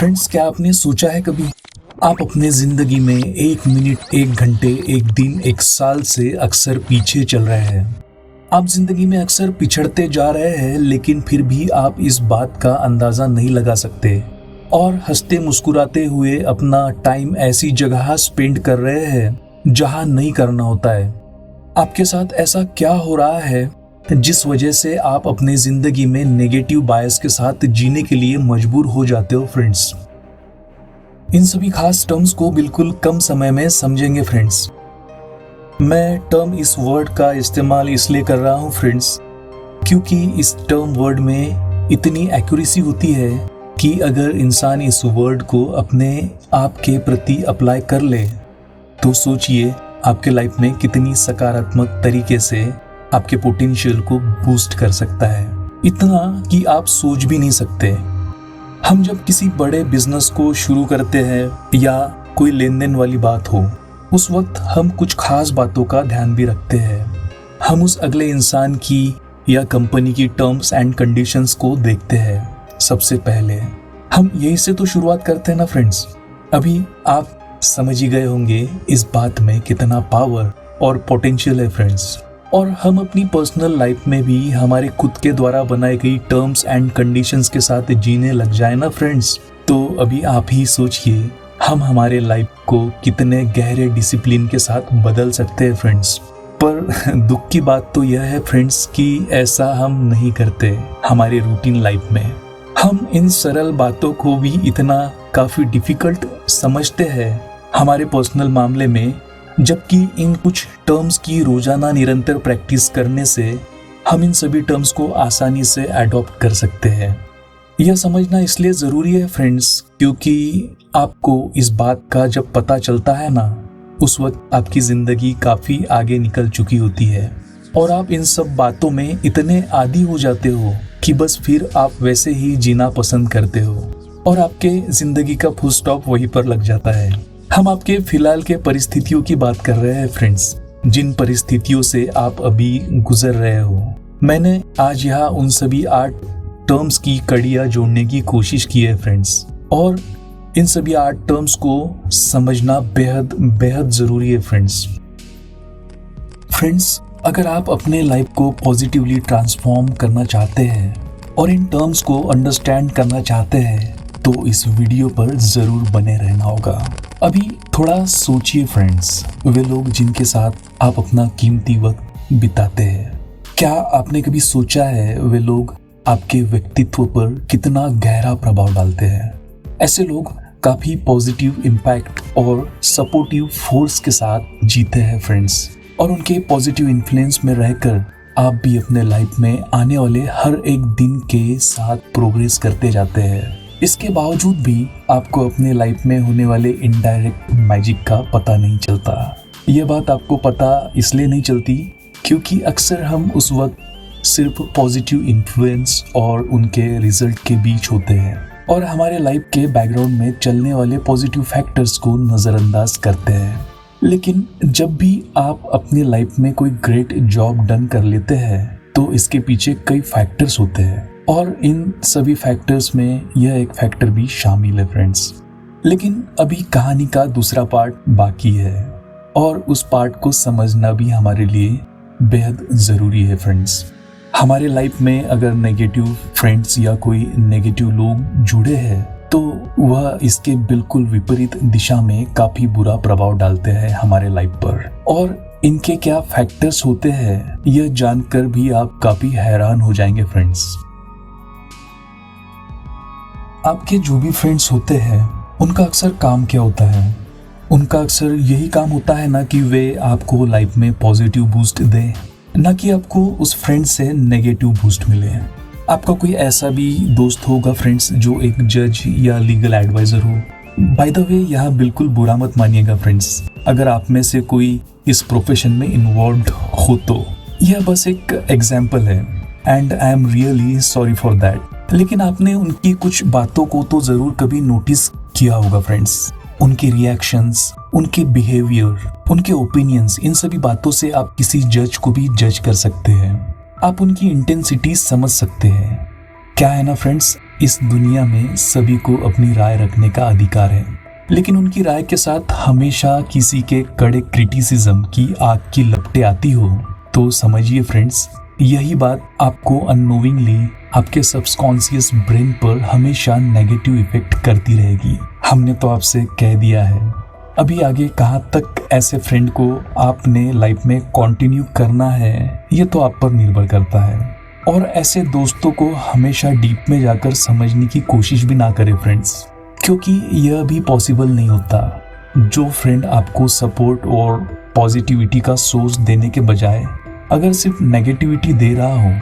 Friends, क्या आपने सोचा है कभी आप अपने जिंदगी में 1 मिनट, 1 घंटे, 1 दिन, 1 साल से अक्सर पीछे चल रहे हैं। आप जिंदगी में अक्सर पिछड़ते जा रहे हैं, लेकिन फिर भी आप इस बात का अंदाजा नहीं लगा सकते और हंसते मुस्कुराते हुए अपना टाइम ऐसी जगह स्पेंड कर रहे हैं जहां नहीं करना होता है। आपके साथ ऐसा क्या हो रहा है जिस वजह से आप अपने जिंदगी में नेगेटिव बायस के साथ जीने के लिए मजबूर हो जाते हो फ्रेंड्स? इन सभी खास टर्म्स को बिल्कुल कम समय में समझेंगे फ्रेंड्स। मैं टर्म इस वर्ड का इस्तेमाल इसलिए कर रहा हूँ फ्रेंड्स, क्योंकि इस टर्म वर्ड में इतनी एक्यूरेसी होती है कि अगर इंसान इस वर्ड को अपने आप के प्रति अप्लाई कर ले तो सोचिए आपके लाइफ में कितनी सकारात्मक तरीके से आपके पोटेंशियल को बूस्ट कर सकता है, इतना कि आप सोच भी नहीं सकते। हम जब किसी बड़े बिजनेस को शुरू करते हैं या कोई लेन देन वाली बात हो, उस वक्त हम कुछ खास बातों का ध्यान भी रखते हैं। हम उस अगले इंसान की या कंपनी की टर्म्स एंड कंडीशंस को देखते हैं। सबसे पहले हम यही से तो शुरुआत करते हैं ना फ्रेंड्स। अभी आप समझ ही गए होंगे इस बात में कितना पावर और पोटेंशियल है फ्रेंड्स। और हम अपनी पर्सनल लाइफ में भी हमारे खुद के द्वारा बनाई गई टर्म्स एंड कंडीशंस के साथ जीने लग जाए ना फ्रेंड्स, तो अभी आप ही सोचिए हम हमारे लाइफ को कितने गहरे डिसिप्लिन के साथ बदल सकते हैं फ्रेंड्स। पर दुख की बात तो यह है फ्रेंड्स कि ऐसा हम नहीं करते हमारे रूटीन लाइफ में। हम इन सरल बातों को भी इतना काफी डिफिकल्ट समझते हैं हमारे पर्सनल मामले में, जबकि इन कुछ टर्म्स की रोजाना निरंतर प्रैक्टिस करने से हम इन सभी टर्म्स को आसानी से अडॉप्ट कर सकते हैं। यह समझना इसलिए ज़रूरी है फ्रेंड्स, क्योंकि आपको इस बात का जब पता चलता है ना, उस वक्त आपकी ज़िंदगी काफ़ी आगे निकल चुकी होती है और आप इन सब बातों में इतने आदी हो जाते हो कि बस फिर आप वैसे ही जीना पसंद करते हो और आपके ज़िंदगी का फुल स्टॉप वहीं पर लग जाता है। हम आपके फिलहाल के परिस्थितियों की बात कर रहे हैं फ्रेंड्स, जिन परिस्थितियों से आप अभी गुजर रहे हो। मैंने आज यहाँ उन सभी 8 टर्म्स की कड़ियाँ जोड़ने की कोशिश की है फ्रेंड्स, और इन सभी 8 टर्म्स को समझना बेहद बेहद जरूरी है फ्रेंड्स। फ्रेंड्स, अगर आप अपने लाइफ को पॉजिटिवली ट्रांसफॉर्म करना चाहते हैं और इन टर्म्स को अंडरस्टैंड करना चाहते हैं तो इस वीडियो पर जरूर बने रहना होगा। अभी थोड़ा सोचिए फ्रेंड्स, वे लोग जिनके साथ आप अपना कीमती वक्त बिताते हैं, क्या आपने कभी सोचा है वे लोग आपके व्यक्तित्व पर कितना गहरा प्रभाव डालते हैं? ऐसे लोग काफी पॉजिटिव इम्पैक्ट और सपोर्टिव फोर्स के साथ जीते हैं फ्रेंड्स, और उनके पॉजिटिव इन्फ्लुएंस में रहकर आप भी अपने लाइफ में आने वाले हर एक दिन के साथ प्रोग्रेस करते जाते हैं। इसके बावजूद भी आपको अपने लाइफ में होने वाले इनडायरेक्ट मैजिक का पता नहीं चलता। यह बात आपको पता इसलिए नहीं चलती क्योंकि अक्सर हम उस वक्त सिर्फ पॉजिटिव इन्फ्लुएंस और उनके रिजल्ट के बीच होते हैं और हमारे लाइफ के बैकग्राउंड में चलने वाले पॉजिटिव फैक्टर्स को नज़रअंदाज करते हैं। लेकिन जब भी आप अपनी लाइफ में कोई ग्रेट जॉब डन कर लेते हैं तो इसके पीछे कई फैक्टर्स होते हैं और इन सभी फैक्टर्स में यह एक फैक्टर भी शामिल है फ्रेंड्स। लेकिन अभी कहानी का दूसरा पार्ट बाकी है और उस पार्ट को समझना भी हमारे लिए बेहद ज़रूरी है फ्रेंड्स। हमारे लाइफ में अगर नेगेटिव फ्रेंड्स या कोई नेगेटिव लोग जुड़े हैं तो वह इसके बिल्कुल विपरीत दिशा में काफ़ी बुरा प्रभाव डालते हैं हमारे लाइफ पर, और इनके क्या फैक्टर्स होते हैं यह जानकर भी आप काफ़ी हैरान हो जाएंगे फ्रेंड्स। आपके जो भी फ्रेंड्स होते हैं उनका अक्सर काम क्या होता है? उनका अक्सर यही काम होता है ना कि वे आपको लाइफ में पॉजिटिव बूस्ट दें, ना कि आपको उस फ्रेंड से नेगेटिव बूस्ट मिले। आपका कोई ऐसा भी दोस्त होगा फ्रेंड्स जो एक जज या लीगल एडवाइजर हो। बाय द वे, यहाँ बिल्कुल बुरा मत मानिएगा फ्रेंड्स अगर आप में से कोई इस प्रोफेशन में इन्वॉल्व हो तो। यह बस एक एग्जाम्पल है and I am really sorry for that. लेकिन आपने उनकी कुछ बातों को तो जरूर कभी नोटिस किया होगा फ्रेंड्स। उनके रिएक्शंस, उनके बिहेवियर, उनके ओपिनियंस, इन सभी बातों से आप किसी जज को भी जज कर सकते हैं। आप उनकी इंटेंसिटी समझ सकते हैं। क्या है ना फ्रेंड्स, इस दुनिया में सभी को अपनी राय रखने का अधिकार है, लेकिन उनकी राय के साथ हमेशा किसी के कड़े क्रिटिसिज्म की आग की लपटें आती हो तो समझिए फ्रेंड्स, यही बात आपको अननोविंगली आपके सबकॉन्शियस ब्रेन पर हमेशा नेगेटिव इफेक्ट करती रहेगी। हमने तो आपसे कह दिया है, अभी आगे कहाँ तक ऐसे फ्रेंड को आपने लाइफ में कंटिन्यू करना है ये तो आप पर निर्भर करता है। और ऐसे दोस्तों को हमेशा डीप में जाकर समझने की कोशिश भी ना करें फ्रेंड्स, क्योंकि यह भी पॉसिबल नहीं होता। जो फ्रेंड आपको सपोर्ट और पॉजिटिविटी का सोर्स देने के बजाय अगर सिर्फ नेगेटिविटी दे रहा हो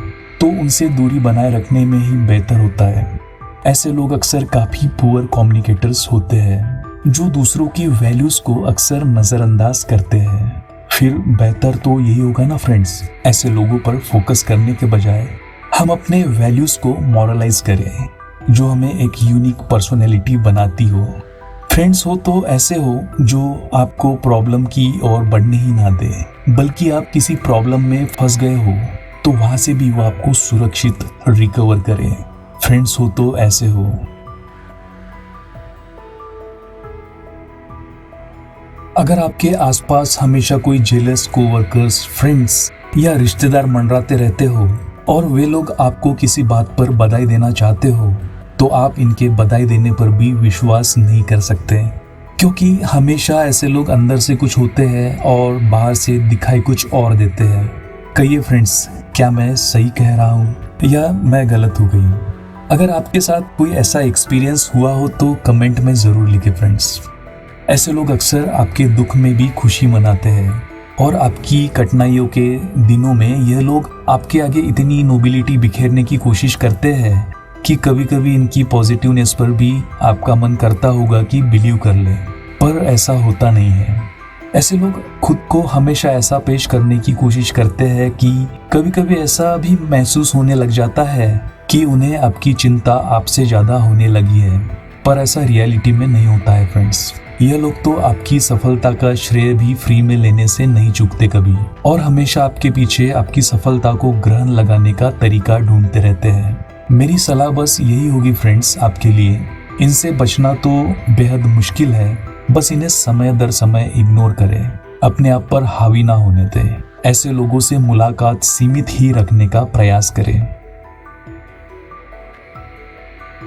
तो उनसे दूरी बनाए रखने में ही बेहतर होता है। ऐसे लोग अक्सर काफी पुअर कम्युनिकेटर्स होते हैं जो दूसरों की वैल्यूज को अक्सर नजरअंदाज करते हैं। फिर बेहतर तो यही होगा ना फ्रेंड्स, ऐसे लोगों पर फोकस करने के बजाय हम अपने वैल्यूज को मॉरलाइज करें जो हमें एक यूनिक पर्सनैलिटी बनाती हो। फ्रेंड्स हो तो ऐसे हो जो आपको प्रॉब्लम की ओर बढ़ने ही ना दे, बल्कि आप किसी प्रॉब्लम में फंस गए हो तो वहां से भी वो आपको सुरक्षित रिकवर करें। फ्रेंड्स हो तो ऐसे हो। अगर आपके आसपास हमेशा कोई जेलस कोवर्कर्स, फ्रेंड्स या रिश्तेदार मंडराते रहते हो और वे लोग आपको किसी बात पर बधाई देना चाहते हो तो आप इनके बधाई देने पर भी विश्वास नहीं कर सकते, क्योंकि हमेशा ऐसे लोग अंदर से कुछ होते हैं और बाहर से दिखाई कुछ और देते हैं। कहिए फ्रेंड्स, क्या मैं सही कह रहा हूँ या मैं गलत हो गई? अगर आपके साथ कोई ऐसा एक्सपीरियंस हुआ हो तो कमेंट में ज़रूर लिखें फ्रेंड्स। ऐसे लोग अक्सर आपके दुख में भी खुशी मनाते हैं और आपकी कठिनाइयों के दिनों में यह लोग आपके आगे इतनी नोबिलिटी बिखेरने की कोशिश करते हैं कि कभी कभी इनकी पॉजिटिवनेस पर भी आपका मन करता होगा कि बिलीव कर ले, पर ऐसा होता नहीं है। ऐसे लोग खुद को हमेशा ऐसा पेश करने की कोशिश करते हैं कि कभी कभी ऐसा भी महसूस होने लग जाता है कि उन्हें आपकी चिंता आपसे ज़्यादा होने लगी है, पर ऐसा रियलिटी में नहीं होता है फ्रेंड्स। यह लोग तो आपकी सफलता का श्रेय भी फ्री में लेने से नहीं चूकते कभी, और हमेशा आपके पीछे आपकी सफलता को ग्रहण लगाने का तरीका ढूंढते रहते हैं। मेरी सलाह बस यही होगी फ्रेंड्स आपके लिए, इनसे बचना तो बेहद मुश्किल है, बस इन्हें समय दर समय इग्नोर करें, अपने आप पर हावी ना होने दें। ऐसे लोगों से मुलाकात सीमित ही रखने का प्रयास करें।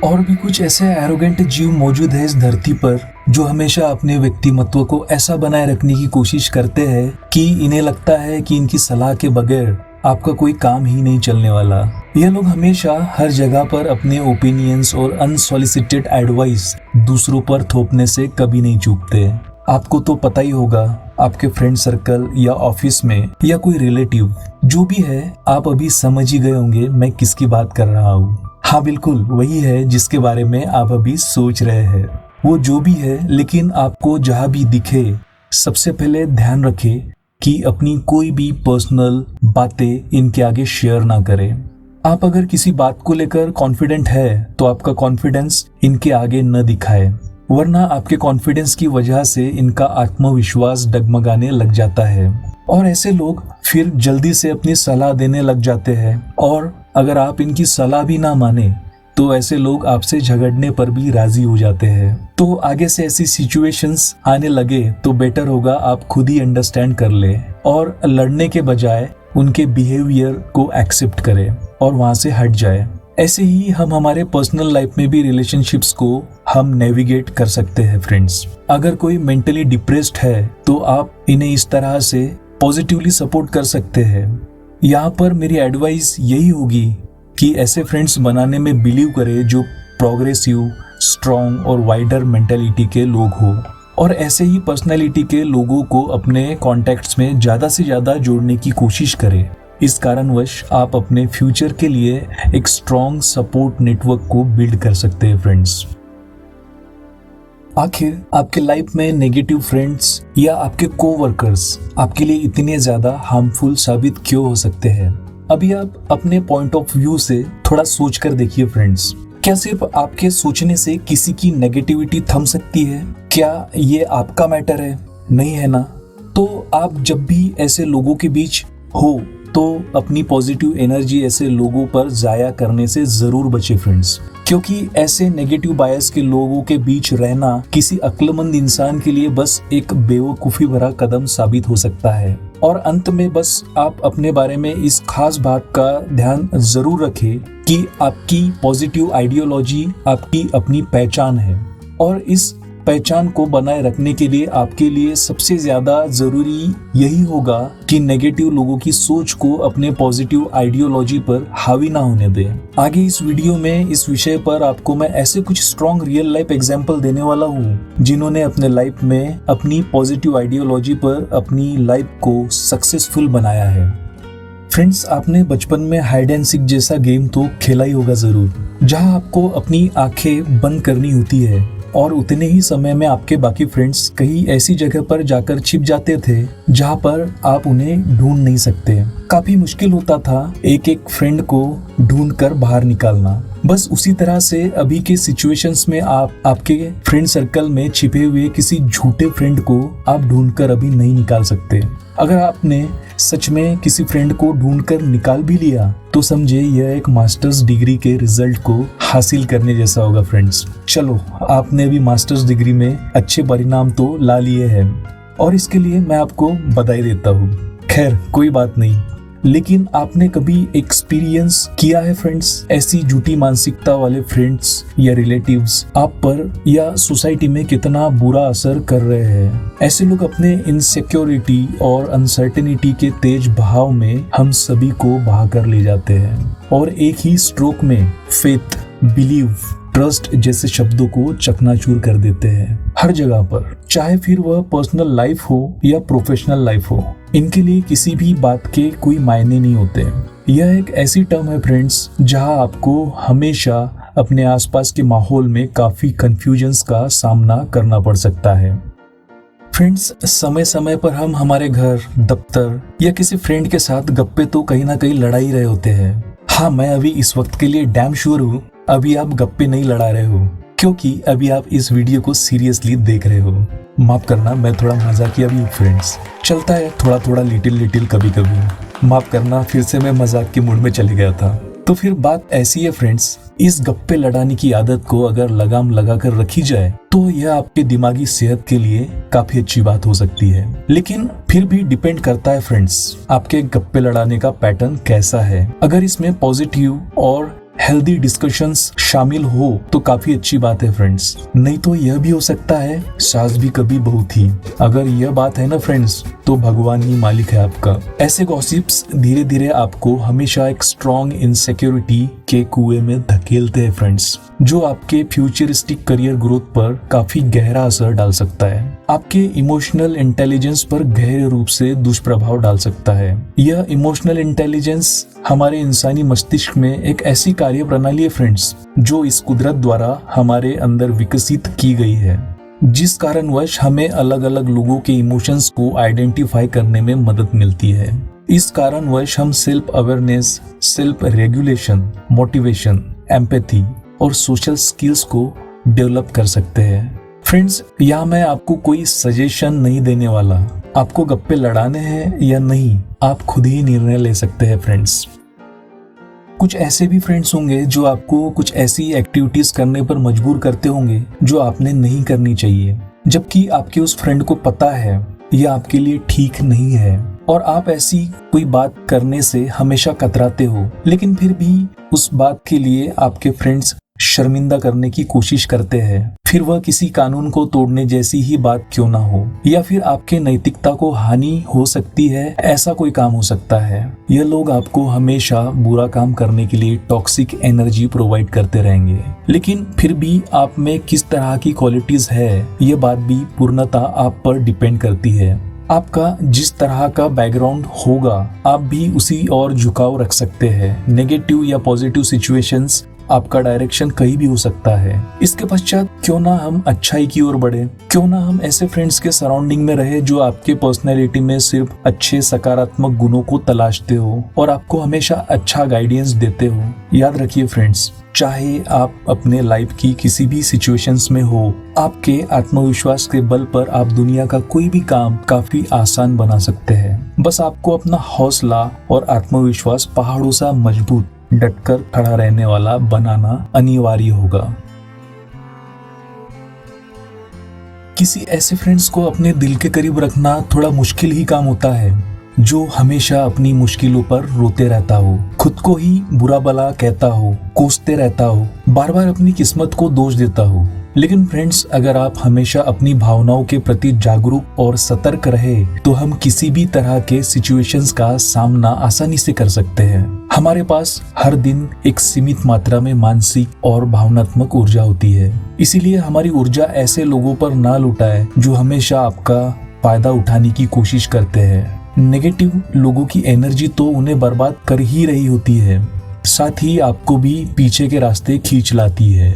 और भी कुछ ऐसे एरोगेंट जीव मौजूद है इस धरती पर जो हमेशा अपने व्यक्तिमत्व को ऐसा बनाए रखने की कोशिश करते हैं कि इन्हें लगता है कि इनकी सलाह के बगैर आपका कोई काम ही नहीं चलने वाला। यह लोग हमेशा हर जगह पर अपने ओपिनियंस और अनसॉलिसिटेड एडवाइस दूसरों पर थोपने से कभी नहीं चूकते। आपको तो पता ही होगा, आपके फ्रेंड सर्कल या ऑफिस में या कोई रिलेटिव जो भी है, आप अभी समझ ही गए होंगे मैं किसकी बात कर रहा हूँ। हाँ बिल्कुल वही है जिसके बारे में आप अभी सोच रहे हैं। वो जो भी है, लेकिन आपको जहाँ भी दिखे सबसे पहले ध्यान रखें कि अपनी कोई भी पर्सनल बातें इनके आगे शेयर ना करें। आप अगर किसी बात को लेकर कॉन्फिडेंट है तो आपका कॉन्फिडेंस इनके आगे न दिखाए, वरना आपके कॉन्फिडेंस की वजह से इनका आत्मविश्वास डगमगाने लग जाता है और ऐसे लोग फिर जल्दी से अपनी सलाह देने लग जाते हैं। और अगर आप इनकी सलाह भी ना माने तो ऐसे लोग आपसे झगड़ने पर भी राजी हो जाते हैं। तो आगे से ऐसी सिचुएशंस आने लगे तो बेटर होगा आप खुद ही अंडरस्टैंड कर ले और लड़ने के बजाय उनके बिहेवियर को एक्सेप्ट करें और वहां से हट जाए। ऐसे ही हम हमारे पर्सनल लाइफ में भी रिलेशनशिप्स को हम नेविगेट कर सकते हैं फ्रेंड्स। अगर कोई मेंटली डिप्रेस्ड है तो आप इन्हें इस तरह से पॉजिटिवली सपोर्ट कर सकते हैं। यहाँ पर मेरी एडवाइस यही होगी कि ऐसे फ्रेंड्स बनाने में बिलीव करें जो प्रोग्रेसिव, स्ट्रॉन्ग और वाइडर मेंटालिटी के लोग हो, और ऐसे ही पर्सनालिटी के लोगों को अपने कॉन्टैक्ट्स में ज़्यादा से ज़्यादा जोड़ने की कोशिश करें। इस कारणवश आप अपने फ्यूचर के लिए एक स्ट्रॉन्ग सपोर्ट नेटवर्क को बिल्ड कर सकते हैं फ्रेंड्स। आखिर आपके लाइफ में नेगेटिव फ्रेंड्स या आपके कोवर्कर्स आपके लिए इतने ज्यादा हार्मफुल साबित क्यों हो सकते हैं? अभी आप अपने पॉइंट ऑफ व्यू से थोड़ा सोच कर देखिए फ्रेंड्स। क्या सिर्फ आपके सोचने से किसी की नेगेटिविटी थम सकती है? क्या ये आपका मैटर है? नहीं है ना? तो आप जब भी ऐसे लोगों के बीच हो तो अपनी पॉजिटिव एनर्जी ऐसे लोगों पर जाया करने से जरूर बचे फ्रेंड्स, क्योंकि ऐसे नेगेटिव बायस के लोगों के बीच रहना किसी अक्लमंद इंसान के लिए बस एक बेवकूफ़ी भरा कदम साबित हो सकता है। और अंत में बस आप अपने बारे में इस खास बात का ध्यान जरूर रखें कि आपकी पॉजिटिव आइडियोलॉजी आपकी अपनी पहचान है, और इस पहचान को बनाए रखने के लिए आपके लिए सबसे ज्यादा जरूरी यही होगा कि नेगेटिव लोगों की सोच को अपने पॉजिटिव आइडियोलॉजी पर हावी ना होने दें। आगे इस वीडियो में इस विषय पर आपको मैं ऐसे कुछ स्ट्रॉन्ग रियल लाइफ एग्जांपल देने वाला हूँ जिन्होंने अपने लाइफ में अपनी पॉजिटिव आइडियोलॉजी पर अपनी लाइफ को सक्सेसफुल बनाया है। फ्रेंड्स, आपने बचपन में हाइड एंड सीक जैसा गेम तो खेला ही होगा जरूर, जहाँ आपको अपनी आंखें बंद करनी होती है और उतने ही समय में आपके बाकी फ्रेंड्स कहीं ऐसी जगह पर जाकर छिप जाते थे जहाँ पर आप उन्हें ढूंढ नहीं सकते। काफी मुश्किल होता था एक एक फ्रेंड को ढूंढकर बाहर निकालना। बस उसी तरह से अभी के सिचुएशंस में आप आपके फ्रेंड सर्कल में छिपे हुए किसी झूठे फ्रेंड को आप ढूंढकर अभी नहीं निकाल सकते। अगर आपने सच में किसी फ्रेंड को ढूंढकर निकाल भी लिया तो समझे यह एक मास्टर्स डिग्री के रिजल्ट को हासिल करने जैसा होगा फ्रेंड्स। चलो, आपने अभी मास्टर्स डिग्री में अच्छे परिणाम तो ला लिए हैं और इसके लिए मैं आपको बधाई देता हूँ। खैर कोई बात नहीं, लेकिन आपने कभी एक्सपीरियंस किया है फ्रेंड्स ऐसी झूठी मानसिकता वाले फ्रेंड्स या रिलेटिव्स आप पर या सोसाइटी में कितना बुरा असर कर रहे हैं। ऐसे लोग अपने इनसिक्योरिटी और अनसर्टेनिटी के तेज बहाव में हम सभी को बहा कर ले जाते हैं और एक ही स्ट्रोक में फेथ, बिलीव, ट्रस्ट जैसे शब्दों को चकनाचूर कर देते हैं हर जगह पर, चाहे फिर वह पर्सनल लाइफ हो या प्रोफेशनल लाइफ हो। इनके लिए किसी भी बात के कोई मायने नहीं होते। यह एक ऐसी टर्म है फ्रेंड्स जहां आपको हमेशा अपने आसपास के माहौल में काफी कंफ्यूजन्स का सामना करना पड़ सकता है। फ्रेंड्स, समय समय पर हम हमारे घर, दफ्तर या किसी फ्रेंड के साथ गप्पे तो कहीं ना कहीं लड़ा ही रहे होते हैं। हाँ, मैं अभी इस वक्त के लिए डैम श्योर हूँ अभी आप गप्पे नहीं लड़ा रहे हो, क्योंकि अभी आप इस वीडियो को सीरियसली देख रहे हो। माफ करना, मैं थोड़ा मजाकिया भी हूँ फ्रेंड्स, चलता है थोड़ा थोड़ा लिटिल कभी कभी। माफ करना, फिर से मैं मजाक के मूड में चले गया था। तो फिर बात ऐसी है फ्रेंड्स, इस गप्पे लड़ाने की आदत को अगर लगाम लगा कर रखी जाए तो यह आपके दिमागी सेहत के लिए काफी अच्छी बात हो सकती है। लेकिन फिर भी डिपेंड करता है फ्रेंड्स, आपके गप्पे लड़ाने का पैटर्न कैसा है। अगर इसमें पॉजिटिव और हेल्दी डिस्कशंस शामिल हो तो काफी अच्छी बात है फ्रेंड्स, नहीं तो यह भी हो सकता है सास भी कभी बहू थी। अगर यह बात है ना फ्रेंड्स, तो भगवान ही मालिक है आपका। ऐसे गॉसिप्स धीरे धीरे आपको हमेशा एक स्ट्रॉन्ग इनसिक्योरिटी के कुएं में धकेलते हैं फ्रेंड्स, जो आपके फ्यूचरिस्टिक करियर ग्रोथ पर काफी गहरा असर डाल सकता है। आपके इमोशनल इंटेलिजेंस पर गहरे रूप से दुष्प्रभाव डाल सकता है। यह इमोशनल इंटेलिजेंस हमारे इंसानी मस्तिष्क में एक ऐसी कार्य प्रणाली है फ्रेंड्स जो इस कुदरत द्वारा हमारे अंदर विकसित की गई है, जिस कारणवश हमें अलग अलग लोगों के इमोशंस को आइडेंटिफाई करने में मदद मिलती है। इस कारणवश हम self awareness, self regulation, motivation, empathy और सोशल स्किल्स को डेवलप कर सकते हैं। फ्रेंड्स, यहाँ मैं आपको कोई सजेशन नहीं देने वाला, आपको गप्पे लड़ाने हैं या नहीं आप खुद ही निर्णय ले सकते हैं फ्रेंड्स। कुछ ऐसे भी फ्रेंड्स होंगे जो आपको कुछ ऐसी एक्टिविटीज करने पर मजबूर करते होंगे जो आपने नहीं करनी चाहिए, जबकि आपके उस फ्रेंड को पता है यह आपके लिए ठीक नहीं है और आप ऐसी कोई बात करने से हमेशा कतराते हो, लेकिन फिर भी उस बात के लिए आपके फ्रेंड्स शर्मिंदा करने की कोशिश करते हैं, फिर वह किसी कानून को तोड़ने जैसी ही बात क्यों ना हो, या फिर आपके नैतिकता को हानि हो सकती है ऐसा कोई काम हो सकता है। यह लोग आपको हमेशा बुरा काम करने के लिए टॉक्सिक एनर्जी प्रोवाइड करते रहेंगे, लेकिन फिर भी आप में किस तरह की क्वालिटीज है यह बात भी पूर्णतः आप पर डिपेंड करती है। आपका जिस तरह का बैकग्राउंड होगा आप भी उसी और झुकाव रख सकते हैं। नेगेटिव या पॉजिटिव सिचुएशंस आपका डायरेक्शन कहीं भी हो सकता है। इसके पश्चात क्यों ना हम अच्छाई की ओर बढ़े, क्यों ना हम ऐसे फ्रेंड्स के सराउंडिंग में रहे जो आपके पर्सनैलिटी में सिर्फ अच्छे सकारात्मक गुणों को तलाशते हो और आपको हमेशा अच्छा गाइडेंस देते हो। याद रखिए फ्रेंड्स, चाहे आप अपने लाइफ की किसी भी सिचुएशंस में हो, आपके आत्मविश्वास के बल पर आप दुनिया का कोई भी काम काफी आसान बना सकते हैं। बस आपको अपना हौसला और आत्मविश्वास पहाड़ों सा मजबूत, डटकर खड़ा रहने वाला बनाना अनिवार्य होगा। किसी ऐसे फ्रेंड्स को अपने दिल के करीब रखना थोड़ा मुश्किल ही काम होता है, जो हमेशा अपनी मुश्किलों पर रोते रहता हो, खुद को ही बुरा भला कहता हो, कोसते रहता हो, बार बार अपनी किस्मत को दोष देता हो। लेकिन फ्रेंड्स, अगर आप हमेशा अपनी भावनाओं के प्रति जागरूक और सतर्क रहे तो हम किसी भी तरह के सिचुएशंस का सामना आसानी से कर सकते हैं। हमारे पास हर दिन एक सीमित मात्रा में मानसिक और भावनात्मक ऊर्जा होती है, इसीलिए हमारी ऊर्जा ऐसे लोगों पर ना लुटाए जो हमेशा आपका फायदा उठाने की कोशिश करते हैं। नेगेटिव लोगों की एनर्जी तो उन्हें बर्बाद कर ही रही होती है, साथ ही आपको भी पीछे के रास्ते खींच लाती है।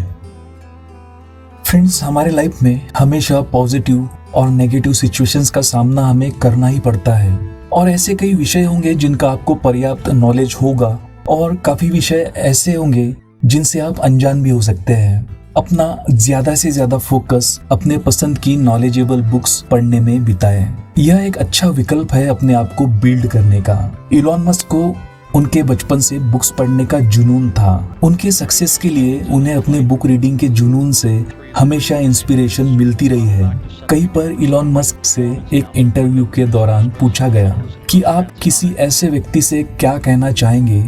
फ्रेंड्स, हमारे लाइफ में हमेशा पॉजिटिव और नेगेटिव सिचुएशंस का सामना हमें करना ही पड़ता है और ऐसे कई विषय होंगे जिनका आपको पर्याप्त नॉलेज होगा और काफी विषय ऐसे होंगे जिनसे आप अनजान भी हो सकते हैं। अपना ज्यादा से ज्यादा फोकस अपने पसंद की नॉलेजेबल बुक्स पढ़ने में बिताएं। यह एक अच्छा विकल्प है अपने आप को बिल्ड करने का। इलॉन मस्क को उनके बचपन से बुक्स पढ़ने का जुनून था। उनके सक्सेस के लिए उन्हें अपने बुक रीडिंग के जुनून से हमेशा इंस्पिरेशन मिलती रही है। कहीं पर इलॉन मस्क से एक इंटरव्यू के दौरान पूछा गया कि आप किसी ऐसे व्यक्ति से क्या कहना चाहेंगे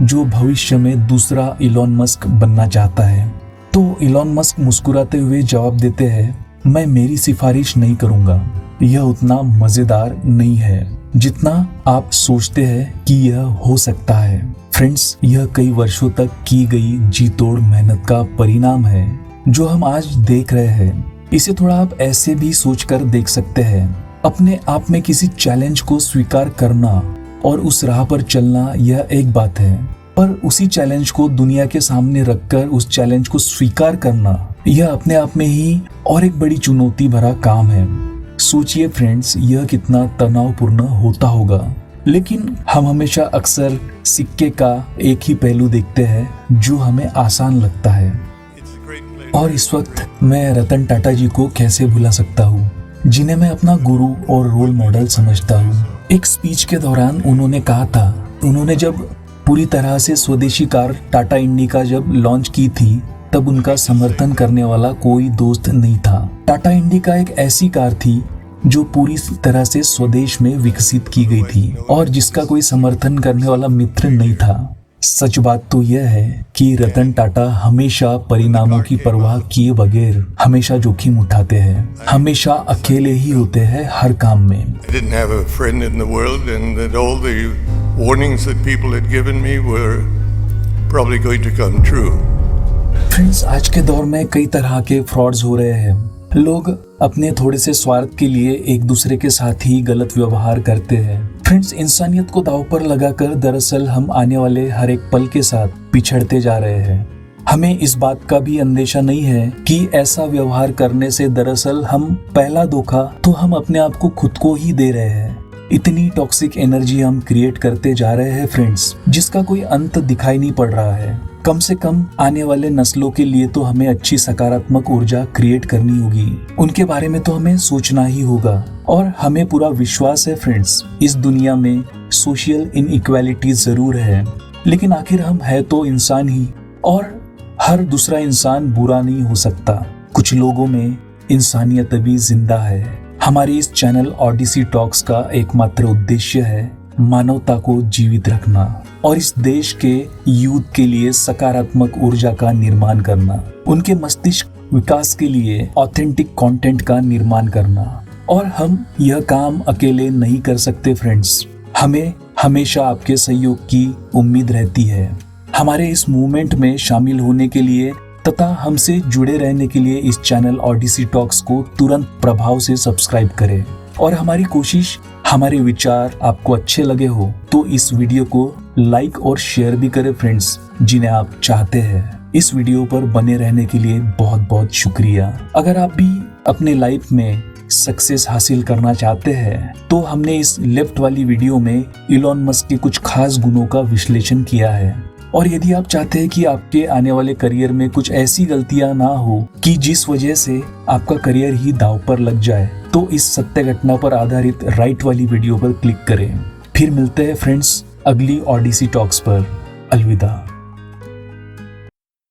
जो भविष्य में दूसरा इलॉन मस्क बनना चाहता है, तो इलॉन मस्क मुस्कुराते हुए जवाब देते हैं, मैं मेरी सिफारिश नहीं करूंगा। यह उतना मजेदार नहीं है जितना आप सोचते हैं कि यह हो सकता है। फ्रेंड्स, यह कई वर्षों तक की गई जी तोड़ मेहनत का परिणाम है जो हम आज देख रहे हैं। इसे थोड़ा आप ऐसे भी सोचकर देख सकते हैं। अपने आप में किसी चैलेंज को स्वीकार करना और उस राह पर चलना यह एक बात है, पर उसी चैलेंज को दुनिया के सामने रखकर उस चैलेंज को स्वीकार करना, यह अपने आप में ही और एक बड़ी चुनौती भरा काम है। सोचिए फ्रेंड्स, यह कितना तनावपूर्ण होता होगा। लेकिन हम हमेशा अक्सर सिक्के का एक ही पहलू देखते हैं जो हमें आसान लगता है। और इस वक्त मैं रतन टाटा जी को कैसे भुला सकता हूँ, जिन्हें मैं अपना गुरु और रोल मॉडल समझता हूँ। एक स्पीच के दौरान उन्होंने कहा था, उन्होंने जब पूरी तरह से स्वदेशी कार टाटा इंडिका जब लॉन्च की थी तब उनका समर्थन करने वाला कोई दोस्त नहीं था। टाटा इंडिका एक ऐसी कार थी जो पूरी तरह से स्वदेश में विकसित की गई थी और जिसका कोई समर्थन करने वाला मित्र नहीं था। सच बात तो यह है कि रतन टाटा हमेशा परिणामों की परवाह किए बगैर हमेशा जोखिम उठाते हैं, हमेशा अकेले ही होते हैं हर काम में। I didn't have a friend in the world and that all the warnings that people had given me were probably going to come true. Friends, आज के दौर में कई तरह के फ्रॉड्स हो रहे हैं। लोग अपने थोड़े से स्वार्थ के लिए एक दूसरे के साथ ही गलत व्यवहार करते हैं। फ्रेंड्स, इंसानियत को दांव पर लगाकर दरअसल हम आने वाले हर एक पल के साथ पिछड़ते जा रहे हैं। हमें इस बात का भी अंदेशा नहीं है कि ऐसा व्यवहार करने से दरअसल हम पहला धोखा तो हम अपने आप को खुद को ही दे रहे हैं। इतनी टॉक्सिक एनर्जी हम क्रिएट करते जा रहे हैं फ्रेंड्स, जिसका कोई अंत दिखाई नहीं पड़ रहा है। कम से कम आने वाले नस्लों के लिए तो हमें अच्छी सकारात्मक ऊर्जा क्रिएट करनी होगी। उनके बारे में तो हमें सोचना ही होगा और हमें पूरा विश्वास है फ्रेंड्स, इस दुनिया में सोशल इनइक्वालिटी जरूर है, लेकिन आखिर हम है तो इंसान ही और हर दूसरा इंसान बुरा नहीं हो सकता। कुछ लोगों में इंसानियत भी जिंदा है। हमारे इस चैनल ओडिसी टॉक्स का एकमात्र उद्देश्य है मानवता को जीवित रखना और इस देश के यूथ के लिए सकारात्मक ऊर्जा का निर्माण करना, उनके मस्तिष्क विकास के लिए ऑथेंटिक कंटेंट का निर्माण करना। और हम यह काम अकेले नहीं कर सकते फ्रेंड्स, हमें हमेशा आपके सहयोग की उम्मीद रहती है। हमारे इस मूवमेंट में शामिल होने के लिए तथा हमसे जुड़े रहने के लिए इस चैनल ओडिसी टॉक्स को तुरंत प्रभाव से सब्सक्राइब करें और हमारी कोशिश, हमारे विचार आपको अच्छे लगे हो तो इस वीडियो को लाइक और शेयर भी करें फ्रेंड्स, जिन्हें आप चाहते हैं। इस वीडियो पर बने रहने के लिए बहुत बहुत शुक्रिया। अगर आप भी अपने लाइफ में सक्सेस हासिल करना चाहते हैं तो हमने इस लेफ्ट वाली वीडियो में इलॉन मस्क के कुछ खास गुणों का विश्लेषण किया है। और यदि आप चाहते हैं कि आपके आने वाले करियर में कुछ ऐसी गलतियां ना हो कि जिस वजह से आपका करियर ही दांव पर लग जाए, तो इस सत्य घटना पर आधारित राइट वाली वीडियो पर क्लिक करें। फिर मिलते हैं फ्रेंड्स अगली ओडिसी टॉक्स पर। अलविदा।